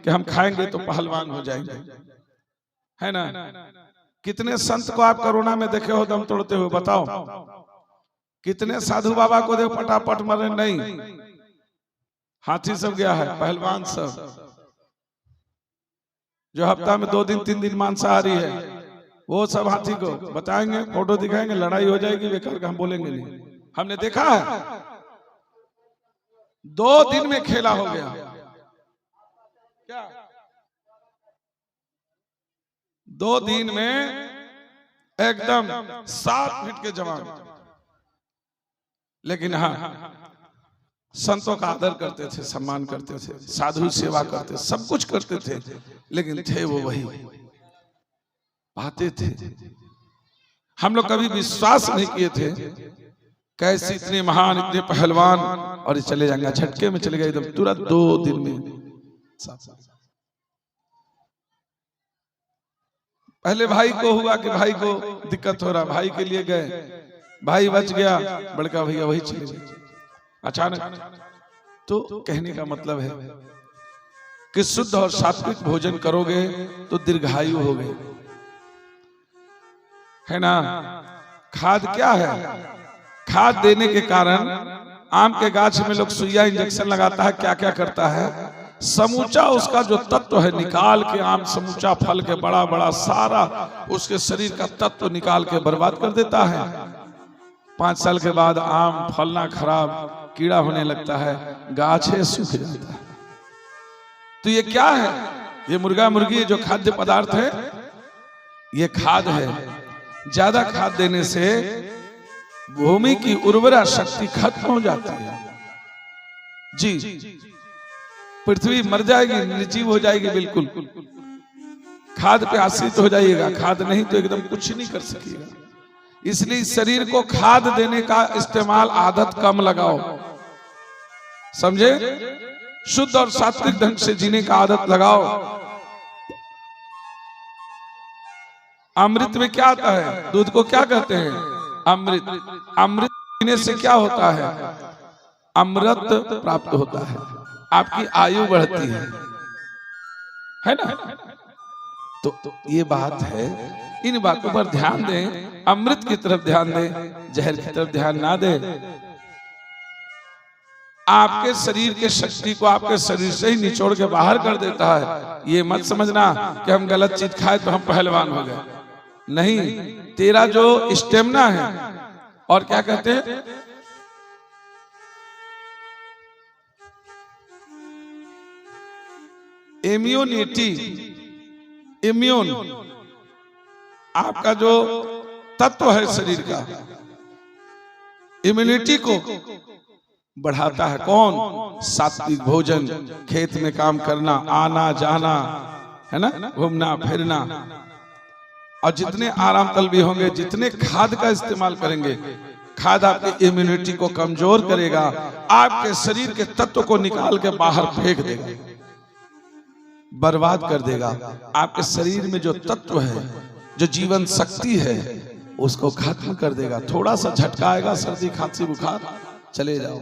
कि हम खाएंगे तो पहलवान हो जाएंगे, है ना। कितने संत को आप कोरोना में देखे हो दम तोड़ते हुए, बताओ। कितने साधु बाबा को देखो फटाफट मरे नहीं, हाथी सब गया है, पहलवान सब जो हफ्ता में 2 दिन 3 दिन मांसाहारी है, वो सब हाथी को बताएंगे, फोटो दिखाएंगे, लड़ाई हो जाएगी, बेकार का हम बोलेंगे नहीं। हमने देखा है 2 दिन में खेला हो गया क्या, 2 दिन में एकदम 7 फीट के जवान। लेकिन हाँ, संतों का आदर करते थे, सम्मान करते थे, साधु सेवा करते, सब कुछ करते थे, लेकिन थे वो वही पाते थे। हम लोग कभी विश्वास नहीं किए थे कैसे इतने महान, इतने पहलवान, और ये चले जाएंगे, झटके में चले गए एकदम तुरंत 2 दिन में। पहले भाई को हुआ कि भाई को दिक्कत हो रहा, भाई के लिए गए, भाई बच गया, बड़का भैया वही चले गए अचानक। तो कहने का मतलब है कि शुद्ध और सात्विक भोजन करोगे तो दीर्घायु होगे, है ना। खाद क्या है, खाद देने के कारण आम के गाछ में लोग सुइया इंजेक्शन लगाता है, क्या क्या करता है, समूचा उसका जो तत्व है निकाल के, आम समूचा फल के बड़ा बड़ा सारा उसके शरीर का तत्व निकाल के बर्बाद कर देता है। 5 साल के बाद आम फलना खराब, कीड़ा होने लगता है, गाछे सूख जाता है। तो ये क्या है, ये मुर्गा मुर्गी जो खाद्य पदार्थ है, ये खाद है। ज्यादा खाद देने से भूमि की उर्वरा शक्ति खत्म हो जाती है जी, पृथ्वी मर जाएगी, निर्जीव हो जाएगी बिल्कुल। खाद पे आश्रित हो जाइएगा, खाद नहीं तो एकदम कुछ नहीं कर सकिएगा। इसलिए शरीर को खाद देने का इस्तेमाल आदत कम लगाओ, समझे। शुद्ध और सात्विक ढंग से जीने का आदत लगाओ। अमृत में क्या आता है, दूध को क्या कहते हैं, अमृत। अमृत पीने से क्या होता है, अमृत प्राप्त होता है, आपकी आयु बढ़ती है ना। तो ये बात है, इन बातों पर ध्यान दें, अमृत की तरफ ध्यान दें, जहर की तरफ ध्यान ना दें। आपके शरीर के शक्ति को आपके शरीर से ही निचोड़ के बाहर कर देता है। ये मत समझना कि हम गलत चीज खाए तो हम पहलवान हो गए, नहीं। तेरा जो स्टेमिना है, और क्या कहते हैं, इम्यूनिटी, इम्यून, आपका जो तत्व है शरीर का, इम्यूनिटी को बढ़ाता है कौन, सात्विक भोजन, खेत में काम करना, आना जाना, है ना, घूमना फिरना। और जितने आराम तलबी होंगे, जितने खाद का इस्तेमाल करेंगे, खाद आपकी इम्यूनिटी को कमजोर करेगा, आपके शरीर के तत्व को निकाल के बाहर फेंक देगा, बर्बाद कर देगा। आपके शरीर में जो तत्व है, जो जीवन शक्ति है, उसको खत्म कर देगा। थोड़ा सा झटका आएगा, सर्दी खांसी बुखार, चले जाओ।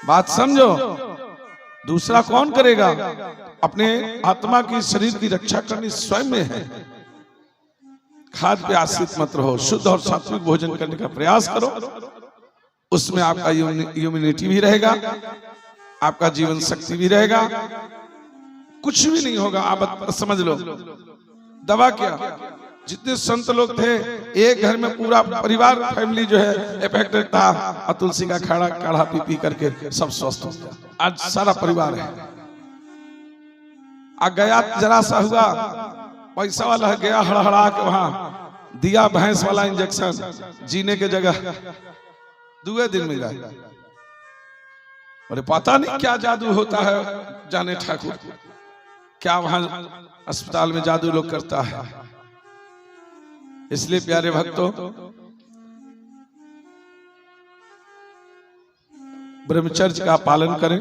बात समझो। दूसरा कौन करेगा, अपने आत्मा की, शरीर की रक्षा करनी स्वयं में है। खाद पे आश्रित मत रहो, शुद्ध और सात्विक भोजन करने का प्रयास करो। उसमें आपका इम्यूनिटी भी रहेगा, आपका जीवन शक्ति भी रहेगा, कुछ भी नहीं होगा। आप समझ लो, दवा क्या, जितने संत लोग थे, एक घर में पूरा परिवार, फैमिली जो है इफेक्टेड था, और तुलसी का काढ़ा पी पी करके सब स्वस्थ हो गया। आज सारा परिवार है। आ गया जरा सा हुआ, पैसा वाला गया हड़हड़ा के वहां दिया भैंस वाला इंजेक्शन, जीने के जगह 2 दिन में गया। अरे पता नहीं क्या जादू होता है, जाने ठाकुर, क्या वहां अस्पताल में जादू लोग करता है। इसलिए प्यारे भक्तों, ब्रह्मचर्य का पालन करें,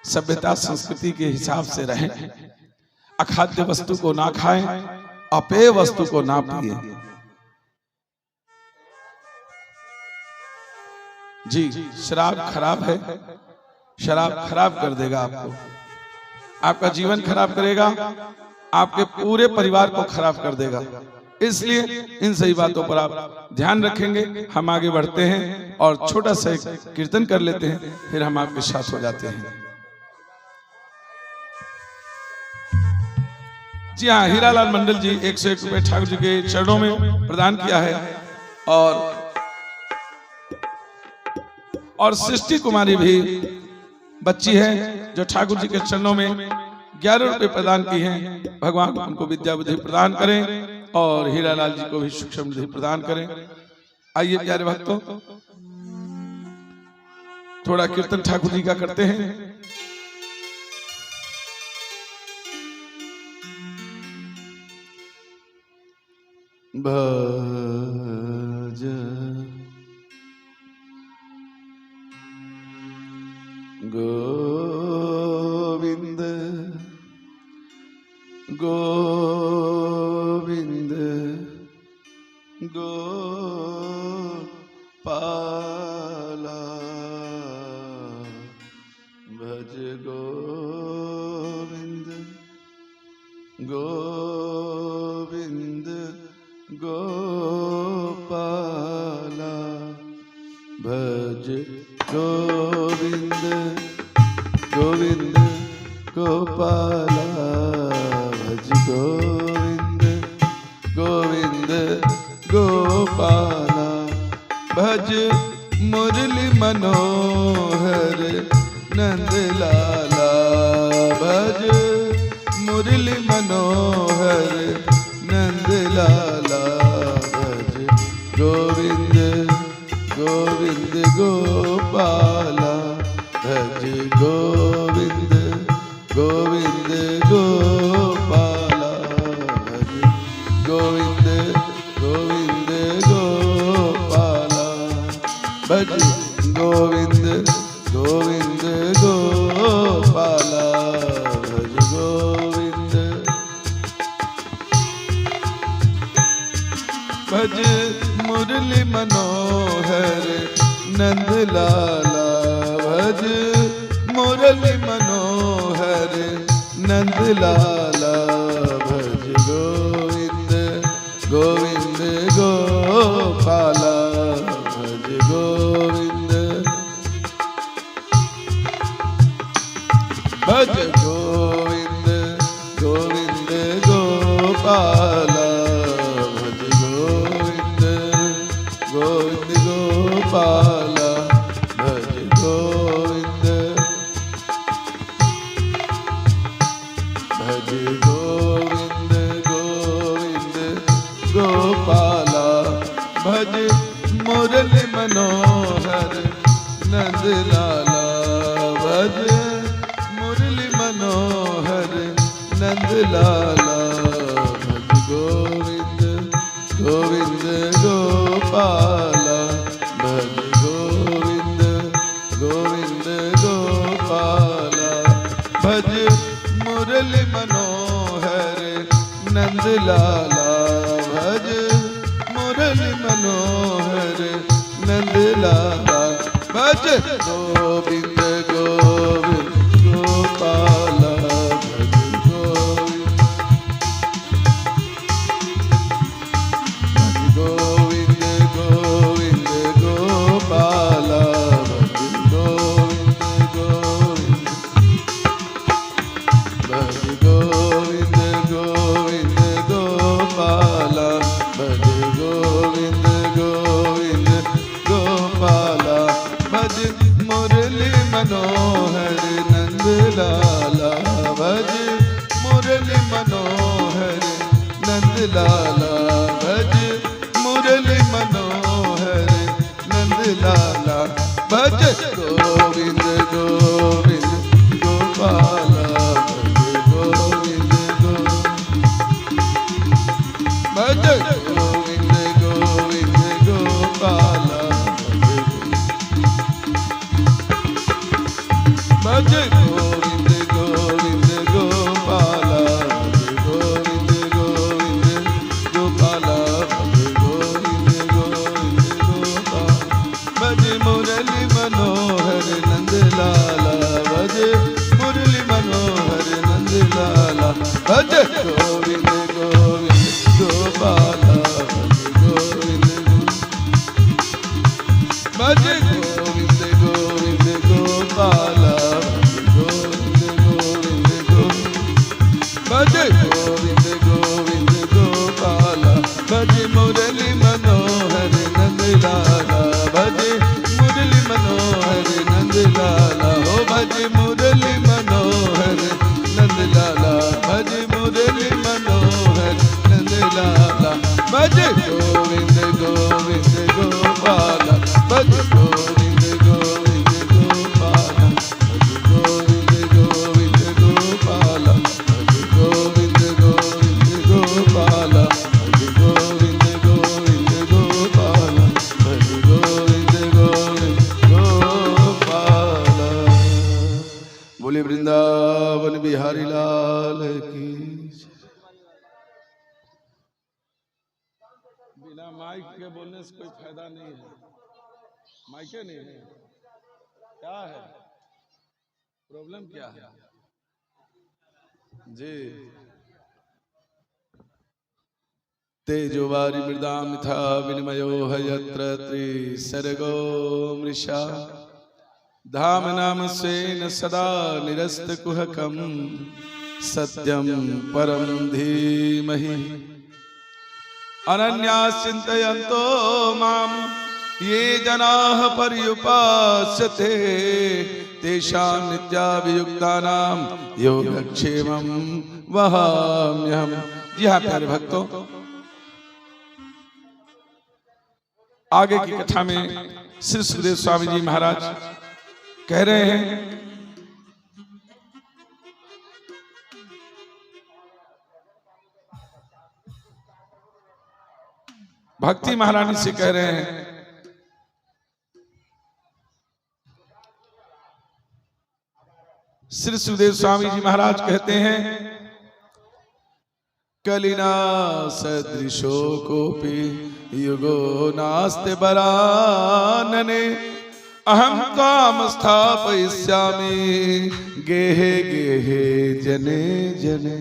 सभ्यता संस्कृति के हिसाब से रहें, अखाद्य वस्तु को ना खाएं, अपेय वस्तु को ना पिए जी। शराब खराब है, शराब खराब कर देगा आपको। आपका जीवन खराब करेगा, आपके पूरे परिवार को खराब कर देगा। इसलिए इन सही बातों पर आप ध्यान रखेंगे। हम आगे बढ़ते हैं और छोटा सा एक कीर्तन कर लेते हैं, फिर हम आपके साथ हो जाते हैं। जी हाँ, हीरालाल मंडल जी 101 रुपए ठाकुर जी के चरणों में प्रदान किया है। और सृष्टि कुमारी भी बच्ची है जो ठाकुर जी के चरणों में 11 रुपए प्रदान की हैं। भगवान उनको विद्या बुद्धि प्रदान करें और हीरालाल जी को भी सुख समृद्धि प्रदान करें। आइए प्यारे भक्तों, थोड़ा कीर्तन ठाकुर जी का करते हैं। भज गोविंद गोविंद गोपाला भज गोविंद गोविंद गोपाला भज गोविंद गोविंद गोपाला भज गोविंद गोविंद गोपाला भज मुरली मनोहर नंदलाला भज मुरली मनोहर नंदलाला भज गोविंद गोविंद गोपाला भज गोविंद गोविंद गोपाला भज गोविंद गोविंद गोपाला भज गोविंद गोविंद गोपाला भज गोविंद भज मुरली मनोहर नंदलाला भज मुरली मनोहर नंदलाला भज गोविंद गोविंद गोपाला भज गोविंद भज गोविंद गोविंद गोपाला भज गोविंद गोविंद गोपाला भज गोविंद भज गोविंद गोविंद गोपाला भज मुरली मनोहर नंदलाला भज मुरली मनोहर नंदलाला भज गोविंद गोविंद गोपाला भज गोविंद गोविंद गोपाला भज मुरली मनोहर नंदलाला भज मुरली मनोहर नंदलाला भज गोविंद गोविंद गोपाला भज गोविंद गोविंद गोपाला भज गोविंद गोविंद भज गोविंद गोविंद गोपाला भज गोविंद गोविंद गोपाला भज मुरली मनोहर नंदलाला भज मुरली मनोहर नंदलाला भज मुरली मनोहर नंदलाला भज गोविंद गोविंद गोपाला भज गोविंद गोविंद गोपाला भज गोविंद गोविंद गोपाला भज गोविंद गोविंद भज गोविंद गोविंद गोपाला भज गोविंद गोविंद गोपाला भज गोविंद गोविंद गोपाला भज मुरली मनोहर नंद लाला भज मुरली मनोहर नंद लाला हो भज मुरली मनोहर नंद लाला भज मुरली मनोहर नंद लाला भज गोविंद गोविंद गोपाला भज गोविंद गोविंद गोपाला भज गोविंद गोविंद गोपाला भज गोविंद गोविंद गोपाला भज गोविंद गोविंद गोपाला भज गोविंद गोविंद गोपाला। बोले वृंदावन बिहारी लाल की। बिना माइक के बोलने से कोई फायदा नहीं है। माइके नहीं है, क्या है प्रॉब्लम, क्या है जी। तेजो वारी मृदाम मिथा विनिमयो हयत्र त्रिसर्गो मृषा धाम नाम स्वेन सदा निरस्त कुहकम सत्यम परम धीमहि अनन्यास चिन्तयन्तो माम ये जनाः पर्युपास्यते तेषां नित्याभियुक्तानां योगक्षेमं वहाम्यहम्। जी हाँ प्यारे भक्तों, आगे की कथा में श्री सुखदेव स्वामी जी महाराज कह रहे हैं भक्ति महारानी से कह रहे हैं श्री सुखदेव स्वामी जी महाराज कहते हैं कलिना सदृशो कोपि युगो नास्ते बरानने अहम त्वाम स्थापयिष्यामि गेहे गेहे जने जने।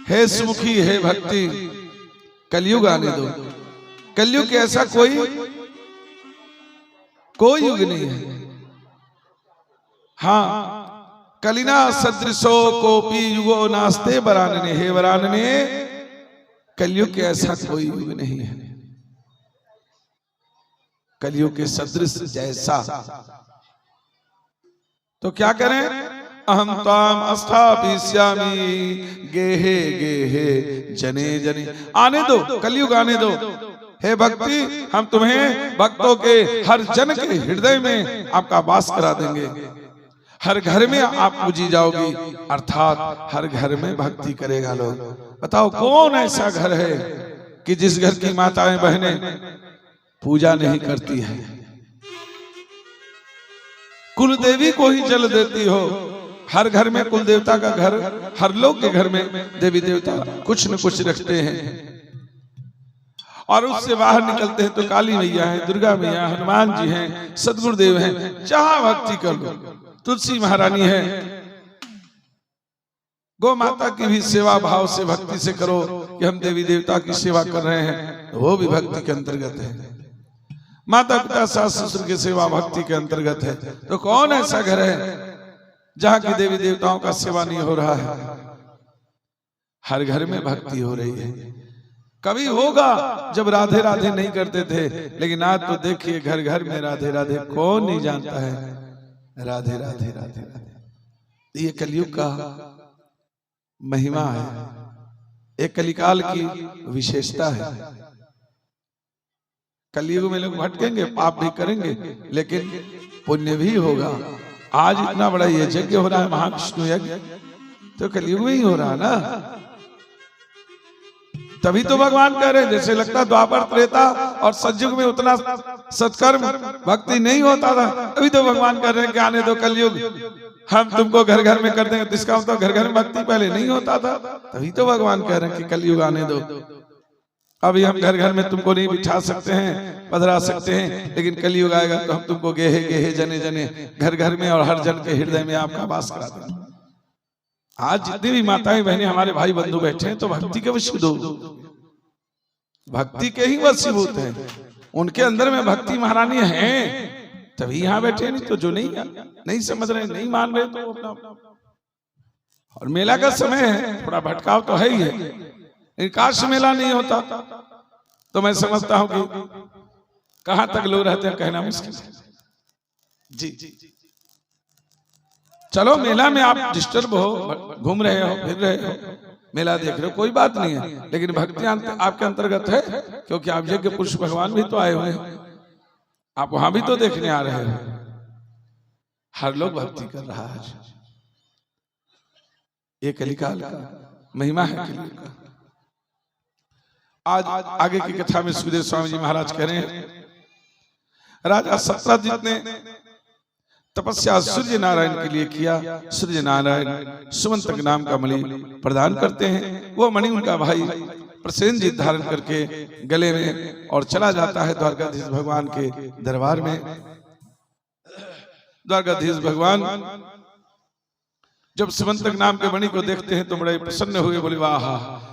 हे सुमुखी, हे भक्ति, कलयुग आने दो। कलयुग के ऐसा कोई युग नहीं है। हाँ, कलिना सदृशो कोपि युगो नास्ते वरानने। हे वरानने, कलयुग के ऐसा कोई युग नहीं है, कलयुग के सदृश जैसा। तो क्या करें? अहम त्वाम स्थापयिष्यामि गेहे गेहे जने जने। आने दो, कलयुग आने दो। हे भक्ति, हम तुम्हें भक्तों के हर जन के हृदय में आपका वास करा देंगे। हर घर में आप पूजी जाओगी, अर्थात हर घर में भक्ति करेगा लोग। बताओ कौन ऐसा घर है कि जिस घर की माताएं बहनें पूजा नहीं करती है, कुल देवी को ही जल देती हो। हर घर में कुल देवता का घर, हर लोग के घर में देवी देवता कुछ न कुछ रखते हैं। और उससे बाहर निकलते हैं तो काली मैया है, दुर्गा मैया, हनुमान जी हैं, सदगुरुदेव हैं। जहां भक्ति कर लो, तुलसी महारानी है। गौ माता की भी सेवा भाव से भक्ति से करो कि हम देवी देवता की सेवा कर रहे हैं, वो भी भक्ति के अंतर्गत है। माता पिता सास ससुर की सेवा भक्ति के अंतर्गत है। तो कौन ऐसा घर है जहां की देवी देवताओं का सेवा नहीं हो रहा है? हर घर में भक्ति हो रही है। कभी होगा जब राधे राधे नहीं करते थे, लेकिन आज तो देखिए घर घर में राधे राधे। कौन नहीं जानता है राधे राधे राधे राधे। ये कलयुग का महिमा है, एक कलिकाल की विशेषता है। कलयुग में लोग भटकेंगे, पाप भी करेंगे, लेकिन पुण्य भी होगा। आज इतना बड़ा ये यज्ञ हो रहा है, महाविष्णु यज्ञ, तो कलयुग में ही हो रहा है ना। तभी तो भगवान कह रहे हैं, जैसे लगता द्वापर त्रेता और सतयुग में उतना सत्कर्म भक्ति नहीं होता था, अभी तो भगवान कह रहे हैं कि आने दो कलयुग, हम तुमको घर घर में कर देंगे। तो इसका मतलब घर घर में भक्ति पहले नहीं होता था, तभी तो भगवान कह रहे हैं कि कलयुग आने दो। अभी हम घर घर में तुमको नहीं बिठा सकते हैं, पधरा सकते हैं, लेकिन कलयुग आएगा तो हम तुमको गेहे गेहे जने जने घर घर में और हर जन के हृदय में आपका वास करा देंगे। आज जितनी भी माताएं बहनें हमारे भाई बंधु बैठे हैं तो भक्ति के वशीभूत, भक्ति के ही वशीभूत हैं। उनके अंदर में भक्ति महारानी है तभी यहाँ बैठे, नहीं तो जो नहीं समझ रहे, नहीं मान रहे तो अपना। और मेला का समय है, थोड़ा भटकाव तो है ही है। काश मेला नहीं होता तो मैं समझता हूं कि कहां तक लोग रहते हैं कहना मुश्किल है। जी चलो मेला में आप डिस्टर्ब हो, घूम रहे हो, फिर रहे हो, मेला देख रहे हो, कोई बात नहीं है, लेकिन भक्ति आपके अंतर्गत है, क्योंकि आप यज्ञ पुरुष भगवान भी तो आए हुए हैं, आप वहां भी तो देखने आ रहे हो। हर लोग भक्ति कर रहा है। ये कलिकाल का महिमा है कलियुग का। आज आगे की कथा में सुखदेव स्वामी जी महाराज कह रहे हैं, राजा सत्यजित ने तपस्या सूर्य नारायण के लिए किया। सूर्य नारायण सुमंतक नाम का मणि प्रदान करते हैं। वो मणि उनका भाई प्रसेनजीत धारण करके गले में और चला जाता है द्वारकाधीश भगवान के दरबार में। द्वारकाधीश भगवान जब सुमंतक नाम के मणि को देखते हैं तो बड़े प्रसन्न हुए, बोले वाह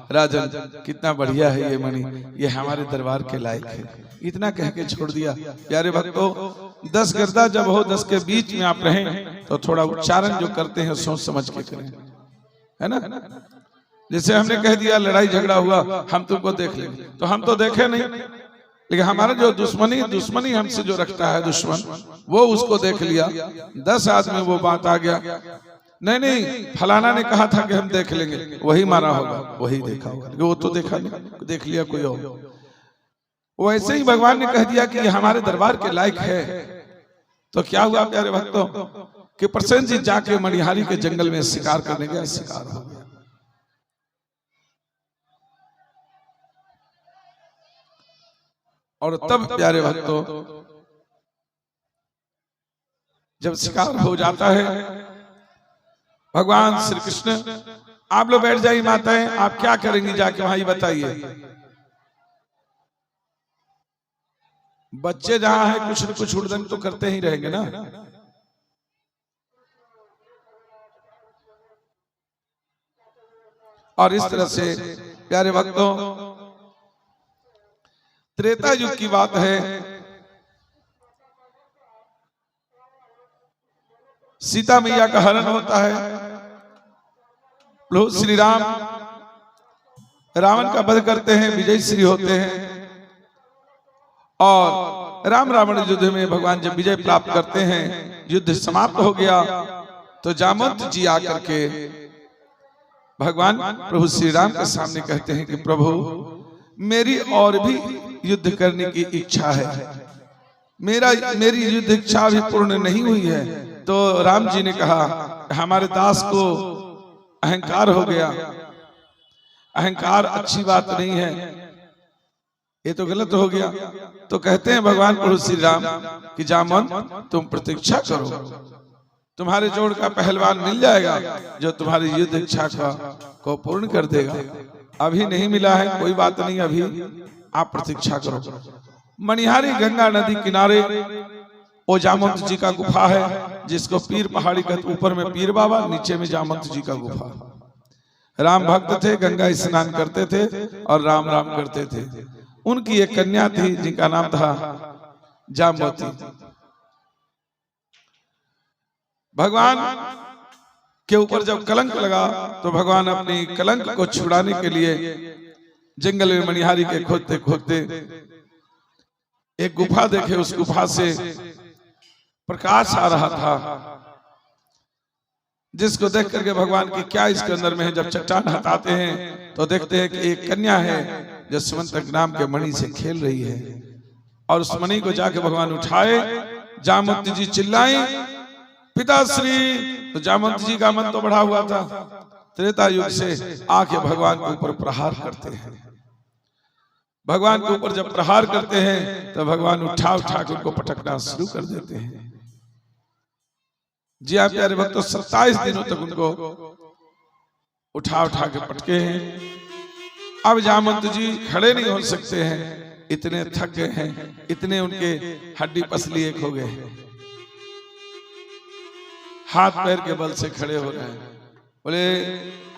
राजन कितना बढ़िया है ये मणि, ये हमारे दरबार के लायक है। इतना कह के छोड़ दिया। प्यारे भक्तों, 10 गर्दा जब हो 10 के बीच में आप रहें तो थोड़ा उच्चारण जो करते हैं सोच समझ के करें, है ना। जैसे हमने कह दिया लड़ाई झगड़ा हुआ, हम तुमको देख लेंगे, तो हम तो देखे नहीं, लेकिन हमारा जो दुश्मनी हमसे जो रखता है दुश्मन, वो उसको देख लिया। 10 आदमी वो बात आ गया, नहीं फलाना ने कहा था कि हम देख लेंगे, वही मारा होगा, वही देखा होगा, वो तो देखा नहीं, देख लिया कोई और। वैसे ही भगवान ने कह दिया कि ये हमारे दरबार के लायक है। तो क्या हुआ प्यारे भक्तों कि प्रसेनजीत जाके मणिहारी के जंगल में शिकार करने गया, शिकार हो गया। और तब प्यारे भक्तों जब शिकार हो जाता है, भगवान श्री कृष्ण, आप लोग बैठ जाइए माताएं, आप क्या करेंगी जाके वहां बताइए। बच्चे जहां है कुछ न कुछ हुड़दंग तो करते ही रहेंगे ना। और इस तरह से प्यारे भक्तों त्रेता युग की बात है। सीता मैया का हरण होता है, प्रभु श्री राम रावण का वध करते हैं, विजय श्री होते हैं। और राम रावण युद्ध में भगवान जब विजय प्राप्त करते हैं, युद्ध समाप्त हो गया, तो जामवंत जी आकर के भगवान प्रभु श्री राम के सामने कहते हैं कि प्रभु मेरी और भी युद्ध करने की इच्छा है, मेरी युद्ध इच्छा भी पूर्ण नहीं हुई है। तो राम जी ने कहा हमारे दास को अहंकार हो गया, अहंकार अच्छी बात नहीं है, ये तो गलत हो गया। तो कहते हैं भगवान प्रभु श्री राम कि जामवंत तुम प्रतीक्षा करो, तुम्हारे जोड़ का पहलवान मिल जाएगा जो तुम्हारी युद्ध इच्छा को पूर्ण कर देगा। अभी नहीं मिला है, कोई बात नहीं, अभी आप प्रतीक्षा करो। मणिहारी गंगा नदी किनारे वो जामवंत जी का गुफा है, जिसको पीर पहाड़ी कहते, ऊपर में पीर बाबा, नीचे में जामवंत जी का गुफा। राम भक्त थे, गंगा स्नान करते थे और राम राम करते थे। उनकी एक कन्या थी जिनका नाम था जामवती। भगवान के ऊपर जब कलंक लगा तो भगवान अपनी कलंक को छुड़ाने के लिए जंगल में मणिहारी के खोदते खोदते एक गुफा देखे, उस गुफा से प्रकाश आ रहा था, जिसको देख करके भगवान की क्या इसके अंदर में है। जब चट्टान हटाते हैं तो देखते हैं कि एक कन्या है जो सुमंतक नाम के मणि से खेल रही है, और उस मणि को जाके भगवान उठाए। जामवंत जी चिल्लाए पिताश्री, तो जामवंत जी का मन तो बढ़ा हुआ था, त्रेता युग से आके भगवान के ऊपर प्रहार करते हैं। भगवान के ऊपर जब प्रहार करते हैं तो भगवान उठा उठा के उनको पटकना शुरू कर देते हैं। जी आप प्यारे भक्तों, 27 दिनों तक उनको उठा उठा के पटके हैं। अब जामवंत जी खड़े नहीं हो सकते हैं, इतने थक गए हैं, इतने उनके हड्डी पसली एक हो गए, हाथ पैर के बल से खड़े हो रहे हैं। बोले